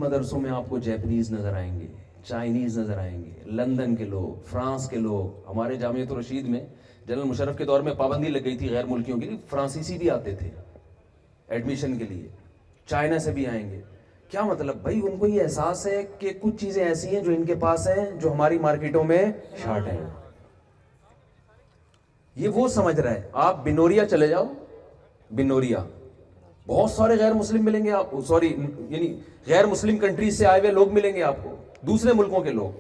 مدرسوں میں آپ کو جیپنیز نظر آئیں گے, چائنیز نظر آئیں گے, لندن کے لوگ, فرانس کے لوگ. ہمارے جامعۃ الرشید میں جنرل مشرف کے دور میں پابندی لگ گئی تھی غیر ملکیوں کے لیے, فرانسیسی بھی آتے تھے ایڈمیشن کے لیے, چائنا سے بھی آئیں گے. کیا مطلب بھائی, ان کو یہ احساس ہے کہ کچھ چیزیں ایسی ہیں جو ان کے پاس ہیں جو ہماری مارکیٹوں میں شارٹ ہیں. یہ وہ سمجھ رہا ہے. آپ بنوریا چلے جاؤ, بنوریا بہت سارے غیر مسلم ملیں گے آپ, سوری یعنی غیر مسلم کنٹریز سے آئے ہوئے لوگ ملیں گے آپ کو, دوسرے ملکوں کے لوگ.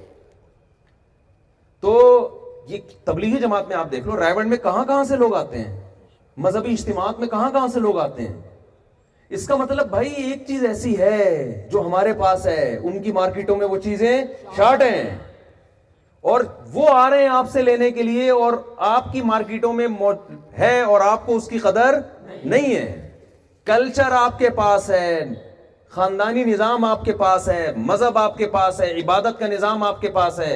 تو یہ تبلیغی جماعت میں آپ دیکھ لو, رائے گڑھ میں کہاں کہاں سے لوگ آتے ہیں, مذہبی اجتماعات میں کہاں کہاں سے لوگ آتے ہیں. اس کا مطلب بھائی ایک چیز ایسی ہے جو ہمارے پاس ہے, ان کی مارکیٹوں میں وہ چیزیں شارٹ ہیں, اور وہ آ رہے ہیں آپ سے لینے کے لیے, اور آپ کی مارکیٹوں میں ہے اور آپ کو اس کی قدر نہیں ہے. کلچر آپ کے پاس ہے, خاندانی نظام آپ کے پاس ہے, مذہب آپ کے پاس ہے, عبادت کا نظام آپ کے پاس ہے,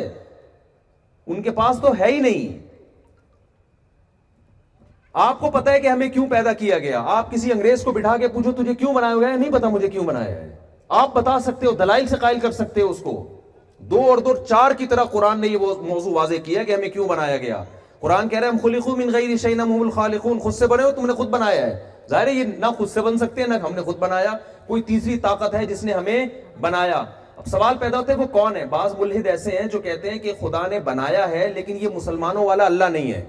ان کے پاس تو ہے ہی نہیں. آپ کو پتا ہے کہ ہمیں کیوں پیدا کیا گیا. آپ کسی انگریز کو بٹھا کے پوچھو تجھے کیوں بنایا گیا ہے, نہیں پتا مجھے کیوں بنایا ہے. آپ بتا سکتے ہو, دلائل سے قائل کر سکتے ہو اس کو. 2 اور 2 4 کی طرح قرآن نے یہ موضوع واضح کیا کہ ہمیں کیوں بنایا گیا. قرآن کہہ رہا ہے ہم خلقوا من غیر شیء ہم الخالقون, خود سے بنے ہو, تم نے خود بنایا ہے. ظاہر ہے یہ نہ خود سے بن سکتے ہیں نہ ہم نے خود بنایا, کوئی تیسری طاقت ہے جس نے ہمیں بنایا. اب سوال پیدا ہوتا ہے وہ کون ہے. بعض ملحد ایسے ہیں جو کہتے ہیں کہ خدا نے بنایا ہے لیکن یہ مسلمانوں والا اللہ نہیں ہے.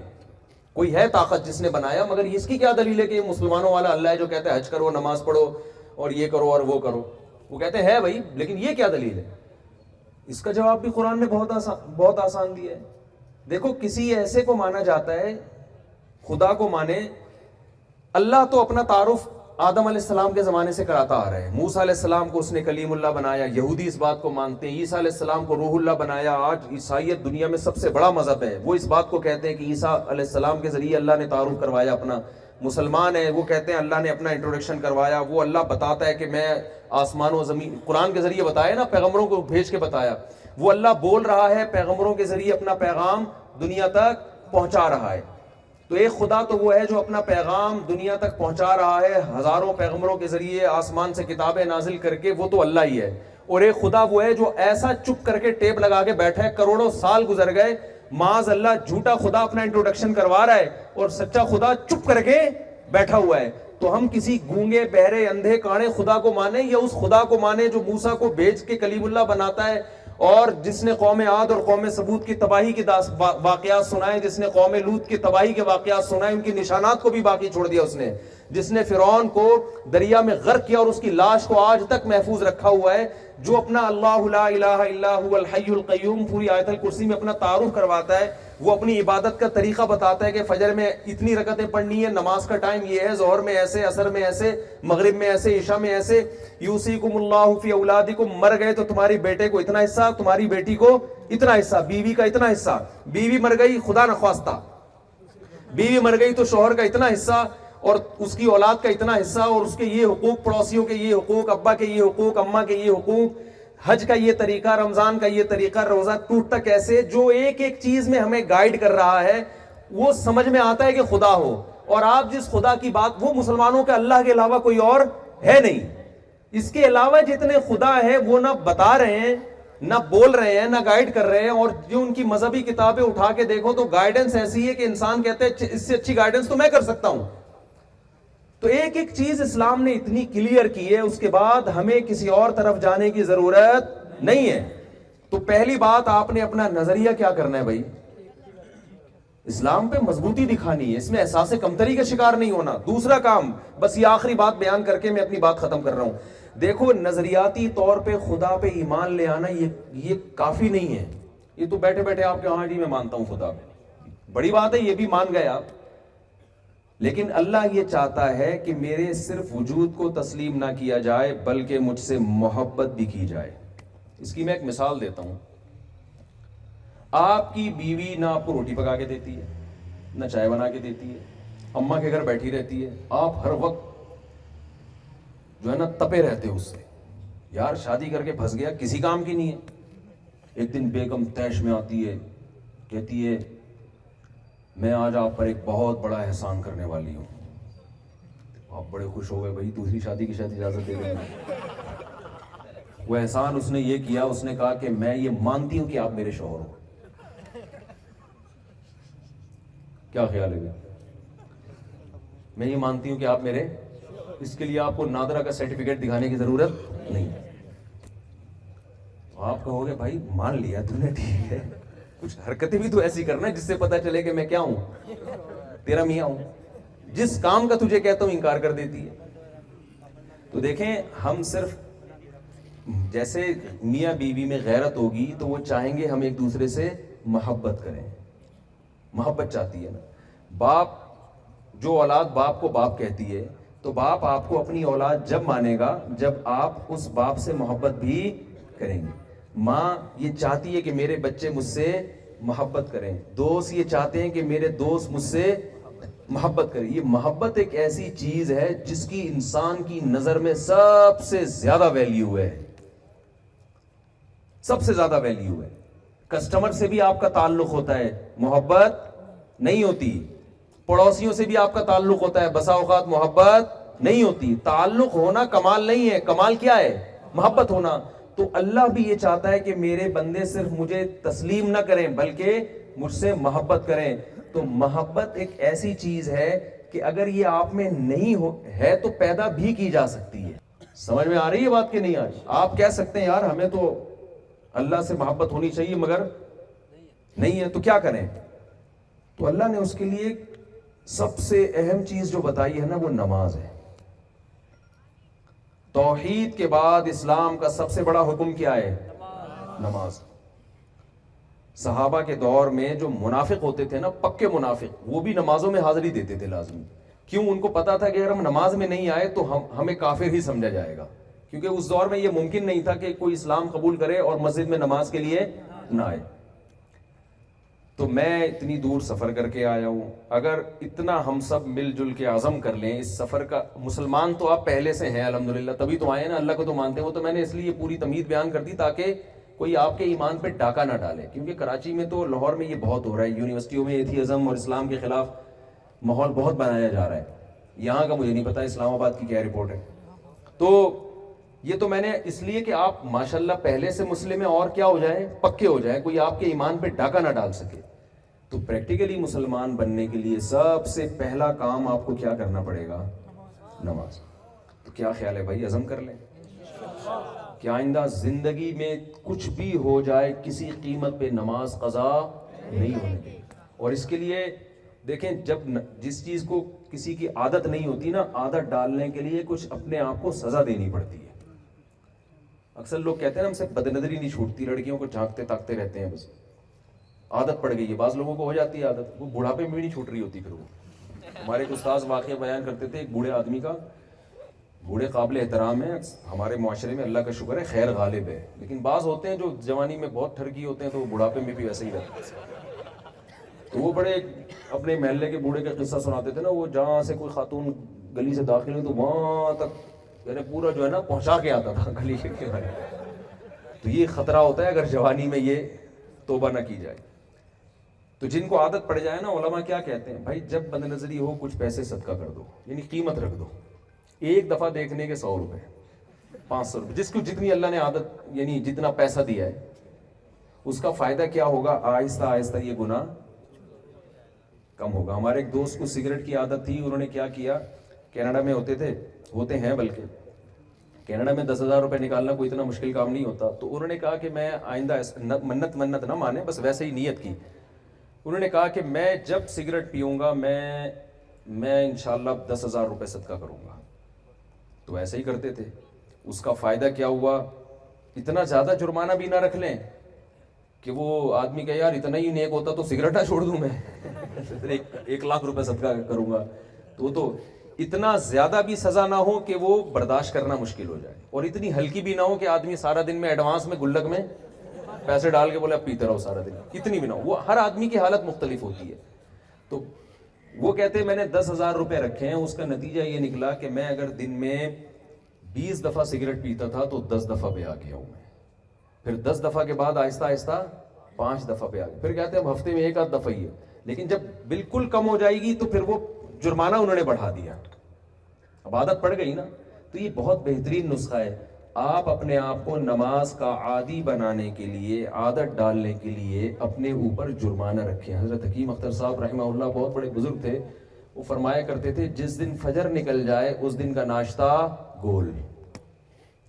کوئی ہے طاقت جس نے بنایا, مگر اس کی کیا دلیل ہے کہ یہ مسلمانوں والا اللہ ہے جو کہتا ہے حج کرو, نماز پڑھو اور یہ کرو اور وہ کرو. وہ کہتے ہیں بھائی, لیکن یہ کیا دلیل ہے. اس کا جواب بھی قرآن نے بہت آسان دیا ہے. دیکھو, کسی ایسے کو مانا جاتا ہے, خدا کو مانے. اللہ تو اپنا تعارف آدم علیہ السلام کے زمانے سے کراتا آ رہا ہے. موسیٰ علیہ السلام کو اس نے کلیم اللہ بنایا, یہودی اس بات کو مانتے ہیں. عیسیٰ علیہ السلام کو روح اللہ بنایا. آج عیسائیت دنیا میں سب سے بڑا مذہب ہے, وہ اس بات کو کہتے ہیں کہ عیسیٰ علیہ السلام کے ذریعے اللہ نے تعارف کروایا اپنا. مسلمان ہیں وہ کہتے ہیں اللہ نے اپنا انٹروڈکشن کروایا. وہ اللہ بتاتا ہے کہ میں آسمان و زمین, قرآن کے ذریعے بتایا نا, پیغمبروں کو بھیج کے بتایا. وہ اللہ بول رہا ہے, پیغمبروں کے ذریعے اپنا پیغام دنیا تک پہنچا رہا ہے. تو ایک خدا تو وہ ہے جو اپنا پیغام دنیا تک پہنچا رہا ہے ہزاروں پیغمبروں کے ذریعے, آسمان سے کتابیں نازل کر کے, وہ تو اللہ ہی ہے. اور ایک خدا وہ ہے جو ایسا چپ کر کے ٹیپ لگا کے بیٹھا ہے, کروڑوں سال گزر گئے, معاذ اللہ جھوٹا خدا اپنا انٹروڈکشن کروا رہا ہے اور سچا خدا چپ کر کے بیٹھا ہوا ہے. تو ہم کسی گونگے, بہرے, اندھے, کانے خدا کو مانیں یا اس خدا کو مانیں جو موسیٰ کو بھیج کے کلیم اللہ بناتا ہے, اور جس نے قوم عاد اور قوم ثمود کی تباہی کی واقعات سنائے, جس نے قوم لوط کی تباہی کے واقعات سنائے, ان کی نشانات کو بھی باقی چھوڑ دیا اس نے, جس نے فرعون کو دریا میں غرق کیا اور اس کی لاش کو آج تک محفوظ رکھا ہوا ہے, جو اپنا اللہ لا الہ الا هو الحی القیوم پوری آیت الکرسی میں اپنا تعارف کرواتا ہے. وہ اپنی عبادت کا طریقہ بتاتا ہے کہ فجر میں اتنی رکعتیں پڑھنی ہے, نماز کا ٹائم یہ ہے, ظہر میں ایسے, عصر میں ایسے, مغرب میں ایسے, عشاء میں ایسے. یوصیکم اللہ فی اولادکم, مر گئے تو تمہاری بیٹے کو اتنا حصہ, تمہاری بیٹی کو اتنا حصہ, بیوی کا اتنا حصہ, بیوی مر گئی خدا نخواستہ, بیوی مر گئی تو شوہر کا اتنا حصہ اور اس کی اولاد کا اتنا حصہ, اور اس کے یہ حقوق, پڑوسیوں کے یہ حقوق, ابا کے یہ حقوق, اماں کے یہ حقوق, حج کا یہ طریقہ, رمضان کا یہ طریقہ, روزہ ٹوٹتا کیسے, جو ایک ایک چیز میں ہمیں گائیڈ کر رہا ہے. وہ سمجھ میں آتا ہے کہ خدا ہو, اور آپ جس خدا کی بات, وہ مسلمانوں کے اللہ کے علاوہ کوئی اور ہے نہیں. اس کے علاوہ جتنے خدا ہے وہ نہ بتا رہے ہیں, نہ بول رہے ہیں, نہ گائیڈ کر رہے ہیں. اور جو ان کی مذہبی کتابیں اٹھا کے دیکھو تو گائیڈنس ایسی ہے کہ انسان کہتے ہیں اس سے اچھی گائیڈنس تو میں کر سکتا ہوں. تو ایک ایک چیز اسلام نے اتنی کلیئر کی ہے, اس کے بعد ہمیں کسی اور طرف جانے کی ضرورت نہیں ہے. تو پہلی بات, آپ نے اپنا نظریہ کیا کرنا ہے بھائی, اسلام پہ مضبوطی دکھانی ہے, اس میں احساس کمتری کا شکار نہیں ہونا. دوسرا کام, بس یہ آخری بات بیان کر کے میں اپنی بات ختم کر رہا ہوں. دیکھو, نظریاتی طور پہ خدا پہ ایمان لے آنا یہ کافی نہیں ہے. یہ تو بیٹھے بیٹھے آپ کے ہاں جی میں مانتا ہوں خدا پہ, بڑی بات ہے, یہ بھی مان گئے آپ. لیکن اللہ یہ چاہتا ہے کہ میرے صرف وجود کو تسلیم نہ کیا جائے بلکہ مجھ سے محبت بھی کی جائے. اس کی میں ایک مثال دیتا ہوں. آپ کی بیوی نہ آپ کو روٹی پکا کے دیتی ہے, نہ چائے بنا کے دیتی ہے, اماں کے گھر بیٹھی رہتی ہے, آپ ہر وقت جو ہے نا تپے رہتے ہو اس سے, یار شادی کر کے پھنس گیا, کسی کام کی نہیں ہے. ایک دن بیگم تیش میں آتی ہے, کہتی ہے میں آج آپ پر ایک بہت بڑا احسان کرنے والی ہوں. آپ بڑے خوش ہو گئے, بھائی دوسری شادی کی شاید اجازت دے دیں. وہ احسان اس نے یہ کیا, اس نے کہا کہ میں یہ مانتی ہوں کہ آپ میرے شوہر ہو. کیا خیال ہے؟ میں یہ مانتی ہوں کہ آپ میرے, اس کے لیے آپ کو نادرہ کا سرٹیفکیٹ دکھانے کی ضرورت نہیں. آپ کہو گے بھائی مان لیا تم نے, ٹھیک ہے, کچھ حرکتیں بھی تو ایسی کرنا جس سے پتہ چلے کہ میں کیا ہوں, تیرا میاں ہوں. جس کام کا تجھے کہتا ہوں انکار کر دیتی ہے. تو دیکھیں, ہم صرف جیسے میاں بیوی میں غیرت ہوگی تو وہ چاہیں گے ہم ایک دوسرے سے محبت کریں, محبت چاہتی ہے نا. باپ, جو اولاد باپ کو باپ کہتی ہے, تو باپ آپ کو اپنی اولاد جب مانے گا جب آپ اس باپ سے محبت بھی کریں گے. ماں یہ چاہتی ہے کہ میرے بچے مجھ سے محبت کریں, دوست یہ چاہتے ہیں کہ میرے دوست مجھ سے محبت کریں. یہ محبت ایک ایسی چیز ہے جس کی انسان کی نظر میں سب سے زیادہ ویلیو ہے, سب سے زیادہ ویلیو ہے. کسٹمر سے بھی آپ کا تعلق ہوتا ہے, محبت نہیں ہوتی. پڑوسیوں سے بھی آپ کا تعلق ہوتا ہے, بسا اوقات محبت نہیں ہوتی. تعلق ہونا کمال نہیں ہے, کمال کیا ہے؟ محبت ہونا. تو اللہ بھی یہ چاہتا ہے کہ میرے بندے صرف مجھے تسلیم نہ کریں بلکہ مجھ سے محبت کریں. تو محبت ایک ایسی چیز ہے کہ اگر یہ آپ میں نہیں ہے تو پیدا بھی کی جا سکتی ہے. سمجھ میں آ رہی ہے بات کہ نہیں آ رہی؟ آپ کہہ سکتے ہیں یار ہمیں تو اللہ سے محبت ہونی چاہیے مگر نہیں ہے, تو کیا کریں؟ تو اللہ نے اس کے لیے سب سے اہم چیز جو بتائی ہے نا وہ نماز ہے. توحید کے بعد اسلام کا سب سے بڑا حکم کیا ہے؟ نماز. صحابہ کے دور میں جو منافق ہوتے تھے نا, پکے منافق, وہ بھی نمازوں میں حاضری دیتے تھے لازمی. کیوں؟ ان کو پتا تھا کہ اگر ہم نماز میں نہیں آئے تو ہمیں کافر ہی سمجھا جائے گا, کیونکہ اس دور میں یہ ممکن نہیں تھا کہ کوئی اسلام قبول کرے اور مسجد میں نماز کے لیے نہ آئے. تو میں اتنی دور سفر کر کے آیا ہوں, اگر اتنا ہم سب مل جل کے عزم کر لیں اس سفر کا, مسلمان تو آپ پہلے سے ہیں الحمدللہ, تبھی تو آئے نا, اللہ کو تو مانتے ہیں. وہ تو میں نے اس لیے پوری تمہید بیان کر دی تاکہ کوئی آپ کے ایمان پہ ڈاکہ نہ ڈالے, کیونکہ کراچی میں تو, لاہور میں یہ بہت ہو رہا ہے, یونیورسٹیوں میں ایتھیزم اور اسلام کے خلاف ماحول بہت بنایا جا رہا ہے. یہاں کا مجھے نہیں پتا اسلام آباد کی کیا رپورٹ ہے. تو یہ تو میں نے اس لیے کہ آپ ماشاءاللہ پہلے سے مسلم ہیں اور کیا ہو جائیں, پکے ہو جائیں, کوئی آپ کے ایمان پہ ڈاکہ نہ ڈال سکے. تو پریکٹیکلی مسلمان بننے کے لیے سب سے پہلا کام آپ کو کیا کرنا پڑے گا؟ نماز. تو کیا خیال ہے بھائی, عزم کر لیں کہ آئندہ زندگی میں کچھ بھی ہو جائے کسی قیمت پہ نماز قضا نہیں ہونے دیں. اور اس کے لیے دیکھیں, جب جس چیز کو کسی کی عادت نہیں ہوتی نا, عادت ڈالنے کے لیے کچھ اپنے آپ کو سزا دینی پڑتی ہے. اکثر لوگ کہتے ہیں نا ہم سے بد نظری نہیں چھوٹتی, لڑکیوں کو جھانکتے تاکتے رہتے ہیں, بس عادت پڑ گئی ہے. بعض لوگوں کو ہو جاتی ہے عادت, وہ بڑھاپے میں بھی نہیں چھوٹ رہی ہوتی. پھر وہ ہمارے ایک استاذ واقعہ بیان کرتے تھے, ایک بوڑھے آدمی کا, بوڑھے قابل احترام ہے ہمارے معاشرے میں, اللہ کا شکر ہے خیر غالب ہے, لیکن بعض ہوتے ہیں جو جوانی میں بہت ٹھرکی ہوتے ہیں تو وہ بڑھاپے میں بھی ویسے ہی رہتے ہیں. تو وہ بڑے اپنے محلے کے بوڑھے کا قصہ سناتے تھے نا, وہ جہاں سے کوئی خاتون گلی سے داخل ہوئی تو وہاں تک یعنی پورا جو ہے نا پہنچا کے آتا تھا گلی کے کنارے. تو یہ خطرہ ہوتا ہے اگر جوانی میں یہ توبہ نہ کی جائے. تو جن کو عادت پڑ جائے نا, علماء کیا کہتے ہیں بھائی, جب بد نظری ہو کچھ پیسے صدقہ کر دو, یعنی قیمت رکھ دو. ایک دفعہ دیکھنے کے 100 روپے, 500 روپے, جس کو جتنی اللہ نے عادت یعنی جتنا پیسہ دیا ہے اس کا فائدہ کیا ہوگا, آہستہ آہستہ یہ گناہ کم ہوگا. ہمارے ایک دوست کو سگریٹ کی عادت تھی, انہوں نے کیا کیا, کینیڈا میں ہوتے ہیں بلکہ کینیڈا میں 10,000 روپے نکالنا کوئی اتنا مشکل کام نہیں ہوتا. تو انہوں نے کہا کہ میں آئندہ منت نہ مانے, بس ویسے ہی نیت کی. انہوں نے کہا کہ میں جب سگریٹ پیوں گا میں انشاءاللہ 10,000 روپے صدقہ کروں گا. تو ایسے ہی کرتے تھے. اس کا فائدہ کیا ہوا, اتنا زیادہ جرمانہ بھی نہ رکھ لیں کہ وہ آدمی کہ یار اتنا ہی نیک ہوتا تو سگریٹ نہ چھوڑ دوں میں, 1,00,000 روپے صدقہ کروں گا. تو اتنا زیادہ بھی سزا نہ ہو کہ وہ برداشت کرنا مشکل ہو جائے, اور اتنی ہلکی بھی نہ ہو کہ آدمی سارا دن میں ایڈوانس میں گلک میں پیسے ڈال کے بولے اب پیتے رہو سارا دن, اتنی بھی نہ ہو. وہ ہر آدمی کی حالت مختلف ہوتی ہے. تو وہ کہتے ہیں میں نے 10,000 روپے رکھے ہیں, اس کا نتیجہ یہ نکلا کہ میں اگر دن میں 20 دفعہ سگریٹ پیتا تھا تو 10 دفعہ پہ آ گیا ہوں میں. پھر 10 دفعہ کے بعد آہستہ آہستہ 5 دفعہ پہ آ گیا. پھر کہتے ہیں اب ہفتے میں 1 آدھ دفعہ ہی ہے. لیکن جب بالکل کم ہو جائے گی تو پھر وہ جرمانہ انہوں نے بڑھا دیا, اب عادت پڑ گئی نا. تو یہ بہت بہترین نسخہ ہے. آپ اپنے آپ کو نماز کا عادی بنانے کے لیے، عادت ڈالنے کے لیے اپنے اوپر جرمانہ رکھیں۔ حضرت حکیم اختر صاحب رحمہ اللہ بہت بڑے بزرگ تھے، وہ فرمایا کرتے تھے جس دن فجر نکل جائے اس دن کا ناشتہ گول،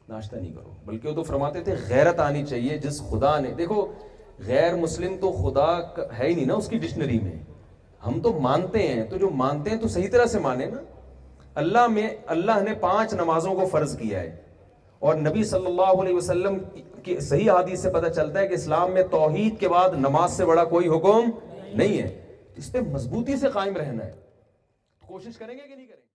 ناشتہ نہیں کرو۔ بلکہ وہ تو فرماتے تھے غیرت آنی چاہیے جس خدا نے، دیکھو غیر مسلم تو خدا ہے ہی نہیں نا اس کی ڈکشنری میں، ہم تو مانتے ہیں، تو جو مانتے ہیں تو صحیح طرح سے مانیں نا۔ اللہ نے 5 نمازوں کو فرض کیا ہے، اور نبی صلی اللہ علیہ وسلم کی صحیح حدیث سے پتہ چلتا ہے کہ اسلام میں توحید کے بعد نماز سے بڑا کوئی حکم نہیں ہے۔ اس پہ مضبوطی سے قائم رہنا ہے، کوشش کریں گے کہ نہیں کریں گے؟